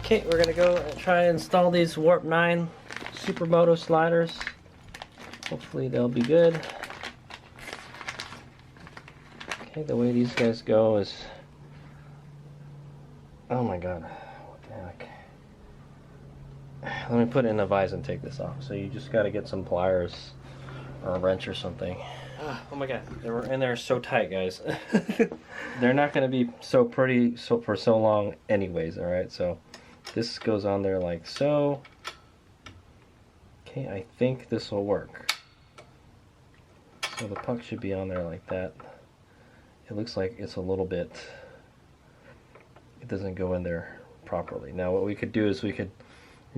Okay, we're gonna go and try and install these Warp9 Supermoto sliders. Hopefully they'll be good. Okay, the way these guys go is... Oh my god, what the heck. Let me put it in a vise and take this off. So you just gotta get some pliers or a wrench or something. Oh my god, they're so tight, guys. They're not gonna be so pretty for so long anyways, alright? So this goes on there like so. Okay, I think this will work. So the puck should be on there like that. It looks like it's a little bit, it doesn't go in there properly. Now what we could do is we could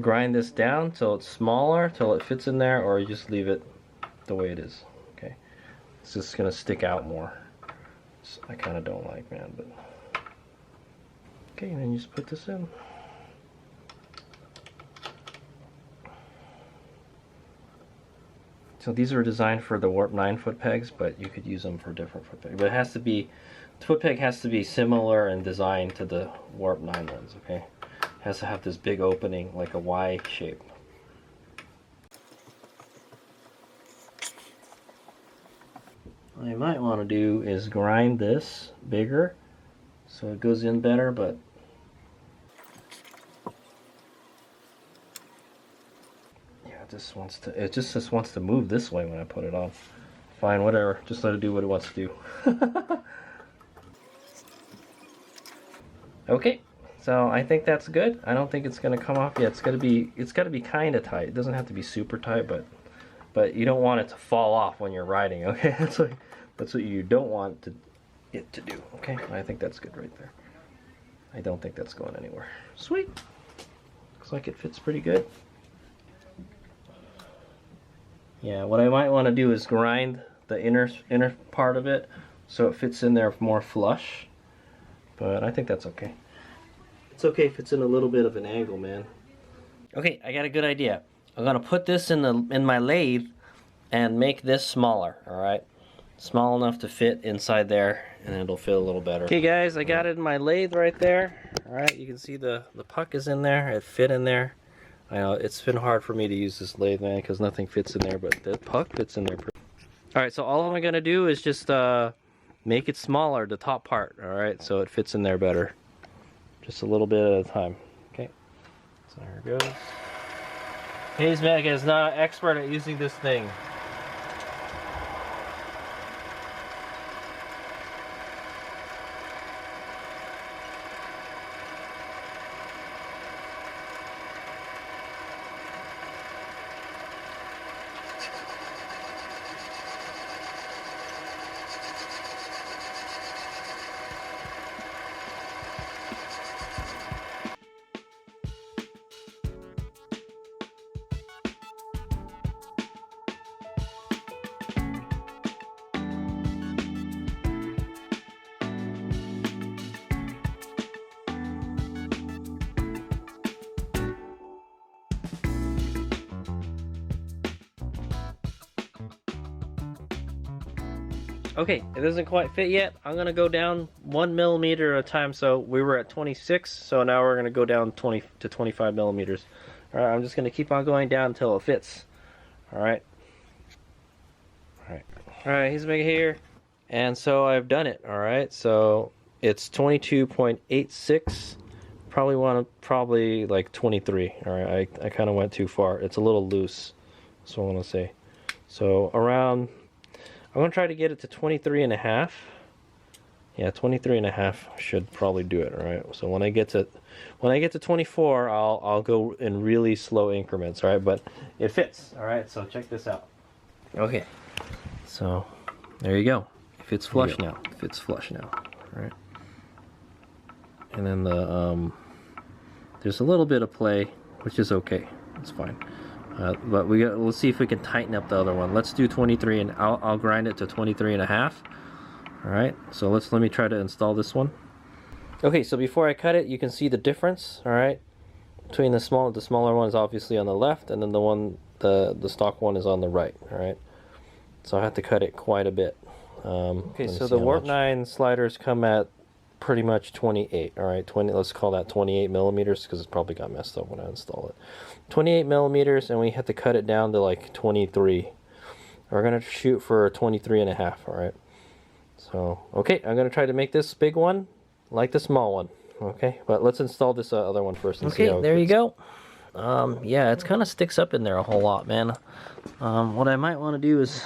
grind this down till it's smaller, till it fits in there, or you just leave it the way it is. Okay, it's just gonna stick out more. I kind of don't like, man, but okay, and then you just put this in. So these are designed for the Warp9 foot pegs, but you could use them for different foot pegs. But it has to be, the foot peg has to be similar in design to the Warp9 ones, okay? It has to have this big opening, like a Y shape. What I might want to do is grind this bigger so it goes in better, but it just wants to move this way when I put it on. Fine, whatever. Just let it do what it wants to do. Okay, so I think that's good. I don't think it's gonna come off yet. It's gotta be kind of tight. It doesn't have to be super tight, but you don't want it to fall off when you're riding. Okay, that's what you don't want it to do. Okay, I think that's good right there. I don't think that's going anywhere. Sweet. Looks like it fits pretty good. Yeah, what I might want to do is grind the inner part of it so it fits in there more flush. But I think that's okay. It's okay if it's in a little bit of an angle, man. Okay, I got a good idea. I'm gonna put this in my lathe and make this smaller. All right, small enough to fit inside there, and it'll fit a little better. Okay, guys, I got it in my lathe right there. All right, you can see the puck is in there. It fit in there. I know it's been hard for me to use this lathe, man, because nothing fits in there, but the puck fits in there. Alright, so all I'm going to do is just make it smaller, the top part, alright, so it fits in there better. Just a little bit at a time. Okay, so here it goes. Hayes Mag is not an expert at using this thing. Okay, it doesn't quite fit yet. I'm gonna go down 1 millimeter at a time. So we were at 26, so now we're gonna go down 20 to 25 millimeters. All right, I'm just gonna keep on going down until it fits. All right. All right, he's making here, and so I've done it. All right, so it's 22.86. Probably like 23. All right, I kind of went too far. It's a little loose. That's what I want to say. So around. I'm going to try to get it to 23 and a half. Yeah, 23 and a half should probably do it, all right? So when I get to 24, I'll go in really slow increments, all right? But it fits, all right? So check this out. Okay. So there you go. It fits flush now. It fits flush now, all right? And then there's a little bit of play, which is okay. It's fine. But let's see if we can tighten up the other one. Let's do 23, and I'll grind it to 23 and a half. All right, so let me try to install this one. Okay, so before I cut it, you can see the difference, all right, between the smaller one is obviously on the left, and then the stock one is on the right, all right. So I have to cut it quite a bit. Okay, so the Warp9 sliders come at pretty much 28. All right, 20. Let's call that 28 millimeters because it probably got messed up when I installed it. 28 millimeters, and we have to cut it down to like 23. We're gonna shoot for 23 and a half. All right. So okay, I'm gonna try to make this big one like the small one. Okay, but let's install this other one first. And see how there you go. Yeah, it kind of sticks up in there a whole lot, man. What I might want to do is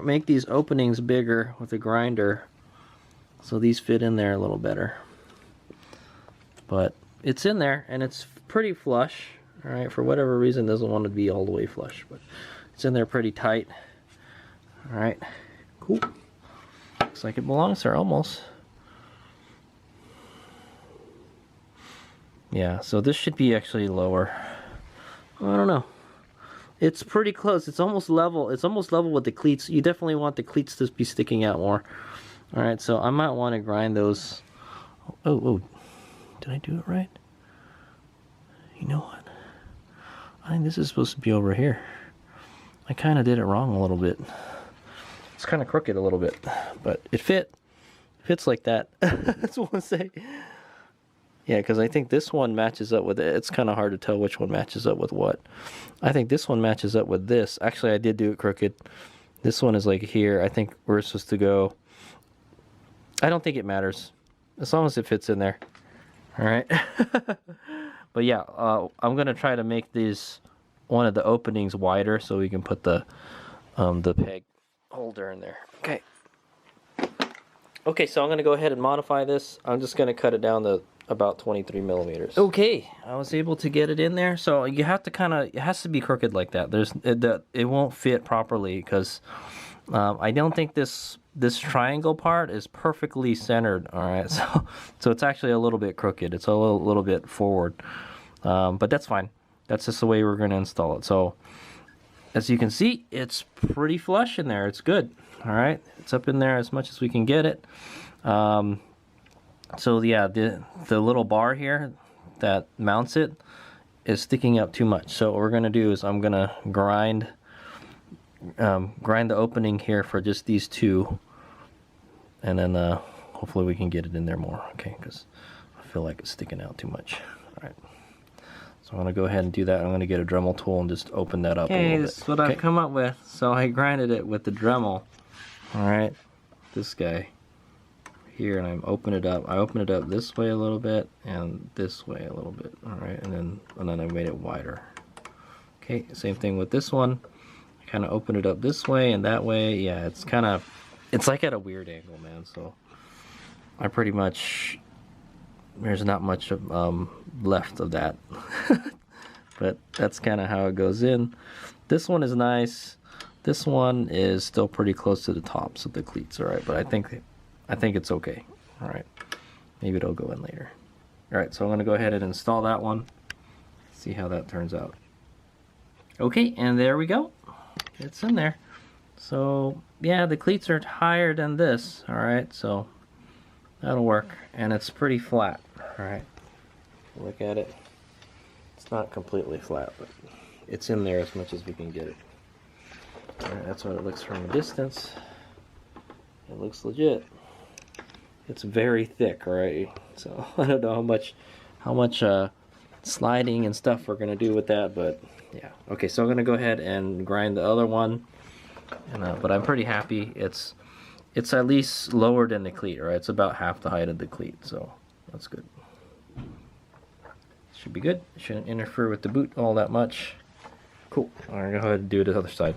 make these openings bigger with a grinder, so these fit in there a little better. But it's in there, and it's pretty flush. All right, for whatever reason, it doesn't want to be all the way flush, but it's in there pretty tight. All right, cool. Looks like it belongs there almost. Yeah, so this should be actually lower. I don't know. It's pretty close. It's almost level. It's almost level with the cleats. You definitely want the cleats to be sticking out more. All right, so I might want to grind those. Oh, did I do it right? You know what? I think this is supposed to be over here. I kind of did it wrong a little bit. It's kind of crooked a little bit, but it fits like that. That's what I say. Yeah, because I think this one matches up with it. It's kind of hard to tell which one matches up with what. I think this one matches up with this. Actually, I did do it crooked. This one is like here. I think we're supposed to go. I don't think it matters, as long as it fits in there. All right. But yeah, I'm gonna try to make these one of the openings wider so we can put the peg holder in there. Okay. Okay, so I'm gonna go ahead and modify this. I'm just gonna cut it down to about 23 millimeters. Okay, I was able to get it in there. So you have to kind of, it has to be crooked like that. It won't fit properly because I don't think this triangle part is perfectly centered. All right, so it's actually a little bit crooked. It's a little bit forward, but that's fine. That's just the way we're going to install it. So as you can see, it's pretty flush in there. It's good. All right, it's up in there as much as we can get it. So yeah, the little bar here that mounts it is sticking up too much. So what we're gonna do is I'm gonna grind the opening here for just these two, and then hopefully we can get it in there more. Okay, because I feel like it's sticking out too much. All right. So I'm gonna go ahead and do that. I'm gonna get a Dremel tool and just open that up a little bit. This is what I've come up with. So I grinded it with the Dremel. All right, this guy here, and I'm open it up. I open it up this way a little bit and this way a little bit. All right, and then I made it wider. Okay, same thing with this one. I kind of open it up this way and that way. Yeah, it's like at a weird angle, man. So I pretty much, there's not much left of that. But that's kind of how it goes in. This one is nice. This one is still pretty close to the tops of the cleats. All right, but I think it's okay. All right, maybe it'll go in later. All right, so I'm gonna go ahead and install that one. See how that turns out. Okay, and there we go. It's in there. So yeah, the cleats are higher than this. All right, so that'll work, and it's pretty flat. All right, look at it. It's not completely flat, but it's in there as much as we can get it. All right, that's what it looks from a distance. It looks legit. It's very thick, alright. So I don't know how much sliding and stuff we're gonna do with that, but yeah. Okay, so I'm gonna go ahead and grind the other one, and, but I'm pretty happy. It's at least lower than the cleat, right? It's about half the height of the cleat, so that's good. Should be good. Shouldn't interfere with the boot all that much. Cool. I'm gonna go ahead and do the other side.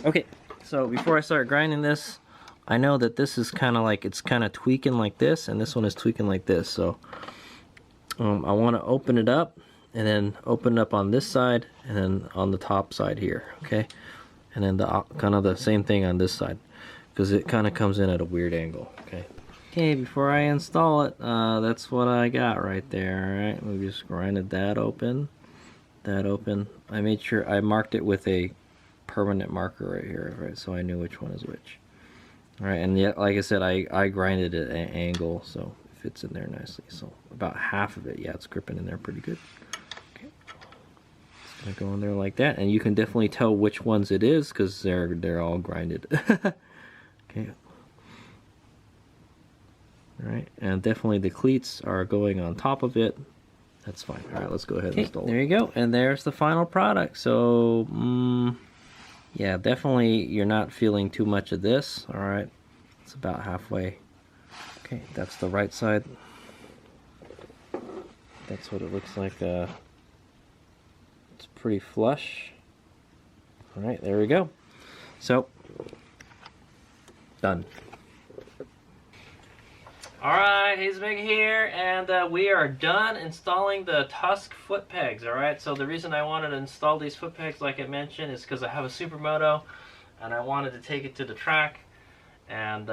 Okay, so before I start grinding this, I know that this is kind of like, it's kind of tweaking like this, and this one is tweaking like this. So I want to open it up, and then open it up on this side, and then on the top side here, okay? And then kind of the same thing on this side, because it kind of comes in at a weird angle, okay? Okay, before I install it, that's what I got right there, all right? We just grinded that open, I made sure I marked it with a permanent marker right here, right? So I knew which one is which. All right, and yet, like I said, I grinded it at an angle, so it fits in there nicely. So about half of it, yeah, it's gripping in there pretty good. Okay, it's gonna go in there like that, and you can definitely tell which ones it is because they're all grinded. Okay. All right, and definitely the cleats are going on top of it. That's fine. All right, let's go ahead and install it. There you go, and there's the final product. So, yeah, definitely you're not feeling too much of this. All right, it's about halfway. Okay, that's the right side. That's what it looks like. It's pretty flush. All right, there we go. So, done. Alright, Hazebig here, and we are done installing the Tusk foot pegs, alright? So the reason I wanted to install these foot pegs, like I mentioned, is because I have a Supermoto, and I wanted to take it to the track, and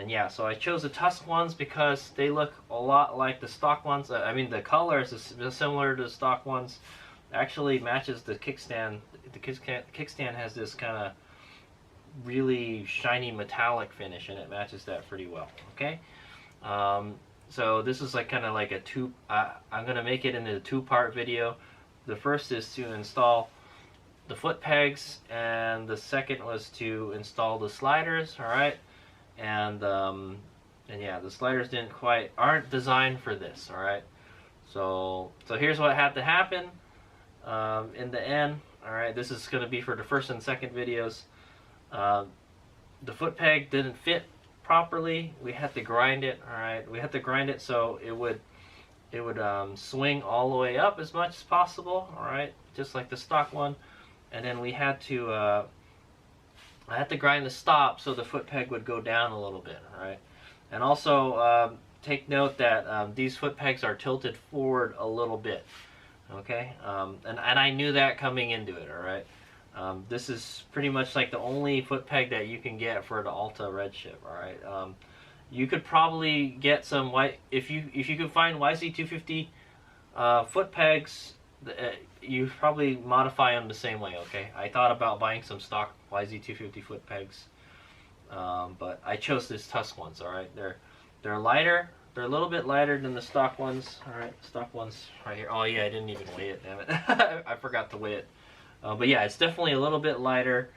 yeah, so I chose the Tusk ones because they look a lot like the stock ones. I mean, the color is similar to the stock ones. It actually matches the kickstand. The kickstand has this kind of really shiny metallic finish, and it matches that pretty well, okay? So this is like kind of like a I'm gonna make it into a two-part video. The first is to install the foot pegs, and the second was to install the sliders. All right, and yeah, the sliders aren't designed for this. All right, so here's what had to happen in the end. All right, this is gonna be for the first and second videos. The foot peg didn't fit properly. We had to grind it. All right, we had to grind it so it would swing all the way up as much as possible. All right, just like the stock one. And then we had to I had to grind the stop so the foot peg would go down a little bit. All right, and also take note that these foot pegs are tilted forward a little bit. Okay, and I knew that coming into it. All right. This is pretty much like the only foot peg that you can get for the Alta Redshift. All right, you could probably get some if you could find YZ250 foot pegs. You probably modify them the same way. Okay, I thought about buying some stock YZ250 foot pegs, but I chose this Tusk ones. All right, they're lighter. They're a little bit lighter than the stock ones. All right, stock ones right here. Oh yeah, I didn't even weigh it. Damn it, I forgot to weigh it. But yeah, it's definitely a little bit lighter.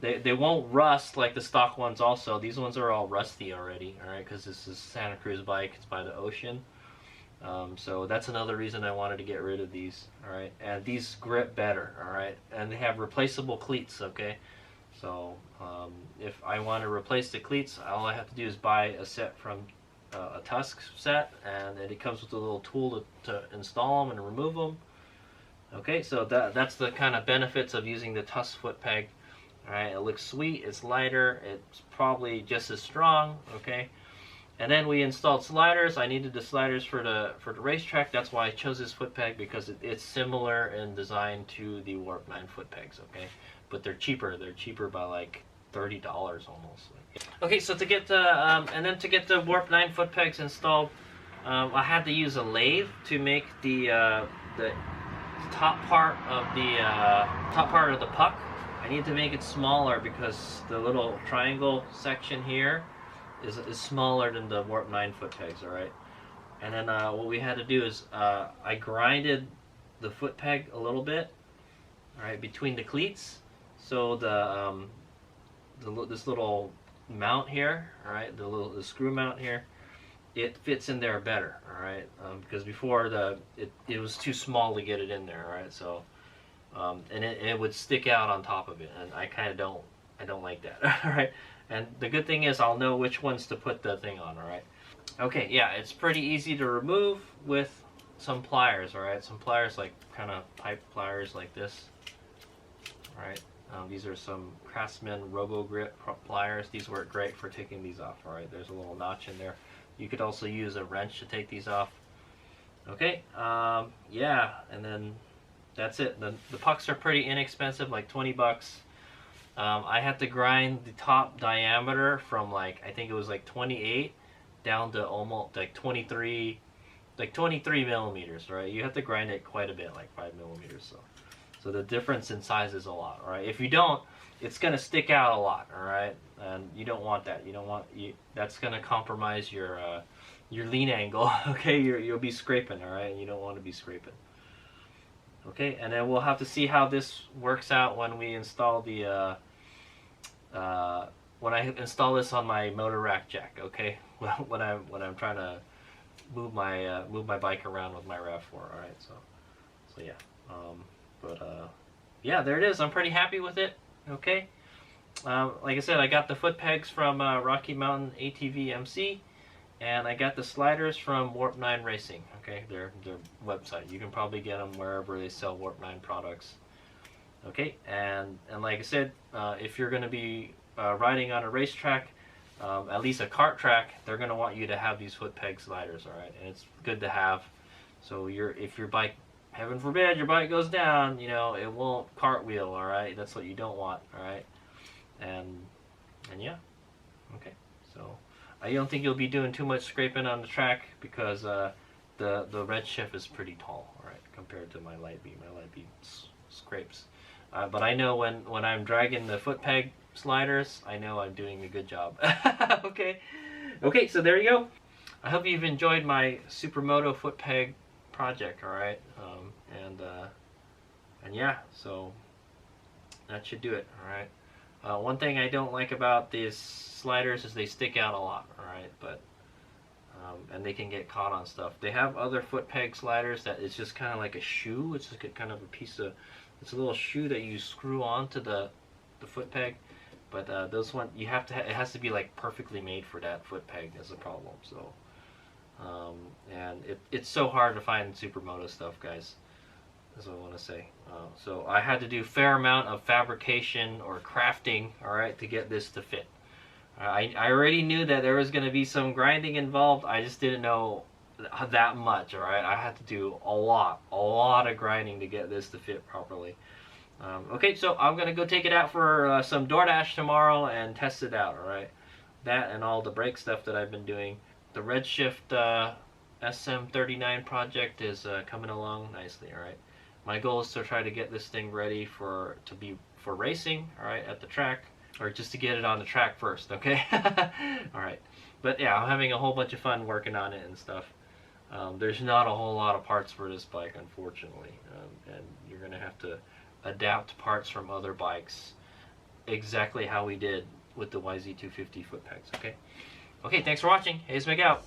They won't rust like the stock ones also. These ones are all rusty already, alright, because this is Santa Cruz bike. It's by the ocean. So that's another reason I wanted to get rid of these, alright. And these grip better, alright. And they have replaceable cleats, okay. So if I want to replace the cleats, all I have to do is buy a set from a Tusk set, and it comes with a little tool to install them and remove them. Okay, so that's the kind of benefits of using the Tusk foot peg. Alright, it looks sweet, it's lighter, it's probably just as strong, okay? And then we installed sliders. I needed the sliders for the racetrack. That's why I chose this foot peg, because it's similar in design to the Warp9 foot pegs, okay? But they're cheaper. They're cheaper by like $30 almost. Okay, so to get the Warp9 foot pegs installed, I had to use a lathe to make the top part of the puck. I need to make it smaller because the little triangle section here is smaller than the Warp9 foot pegs. All right, and then what we had to do is I grinded the foot peg a little bit, all right, between the cleats, so this little mount here, all right, the screw mount here, it fits in there better, all right, because before it was too small to get it in there, all right, so and it would stick out on top of it, and I kind of don't like that. All right, and the good thing is I'll know which ones to put the thing on. All right, okay, yeah, it's pretty easy to remove with some pliers. All right, some pliers, like kind of pipe pliers like this. All right, these are some Craftsman Robo Grip pliers. These work great for taking these off. All right, there's a little notch in there. You could also use a wrench to take these off. Okay, yeah, and then that's it. The pucks are pretty inexpensive, like 20 bucks. I had to grind the top diameter from like, I think it was like 28 down to almost like 23 millimeters, right? You have to grind it quite a bit, like 5 millimeters. So the difference in size is a lot, all right? If you don't, it's gonna stick out a lot, all right? And you don't want that. That's gonna compromise your lean angle. Okay, you'll be scraping, all right? And you don't want to be scraping. Okay, and then we'll have to see how this works out when we install the when I install this on my motor rack jack, okay? when I'm trying to move my bike around with my RAV4. All right, so yeah, yeah, there it is. I'm pretty happy with it. Okay, like I said, I got the foot pegs from Rocky Mountain ATV MC, and I got the sliders from Warp9 Racing. Okay, their website. You can probably get them wherever they sell Warp9 products. Okay, and like I said, if you're going to be riding on a racetrack, at least a kart track, they're going to want you to have these foot peg sliders. All right, and it's good to have. So if your bike, heaven forbid, your bike goes down, you know, it won't cartwheel. All right, that's what you don't want. All right, and yeah, okay. So I don't think you'll be doing too much scraping on the track because the Redshift is pretty tall. All right, compared to my light beam. My light beam scrapes. But I know when I'm dragging the foot peg sliders, I know I'm doing a good job. Okay, so there you go. I hope you've enjoyed my Supermoto foot peg project. All right, and yeah, so that should do it. All right. One thing I don't like about these sliders is they stick out a lot. All right, but and they can get caught on stuff. They have other foot peg sliders that is just kind of like a shoe. It's like kind of a piece of, it's a little shoe that you screw onto the foot peg. But those one, you have to, it has to be like perfectly made for that foot peg is a problem. So, and it's so hard to find Supermoto stuff, guys. That's what I want to say. So I had to do a fair amount of fabrication or crafting, all right, to get this to fit. I already knew that there was going to be some grinding involved. I just didn't know that much, all right? I had to do a lot of grinding to get this to fit properly. Okay, so I'm going to go take it out for some DoorDash tomorrow and test it out, all right? That and all the brake stuff that I've been doing. The Redshift SM39 project is coming along nicely, all right? My goal is to try to get this thing ready for racing, all right, at the track. Or just to get it on the track first, okay? Alright. But yeah, I'm having a whole bunch of fun working on it and stuff. There's not a whole lot of parts for this bike, unfortunately. And you're going to have to adapt parts from other bikes exactly how we did with the YZ250 foot pegs, okay? Okay, thanks for watching. Hayes Meg out.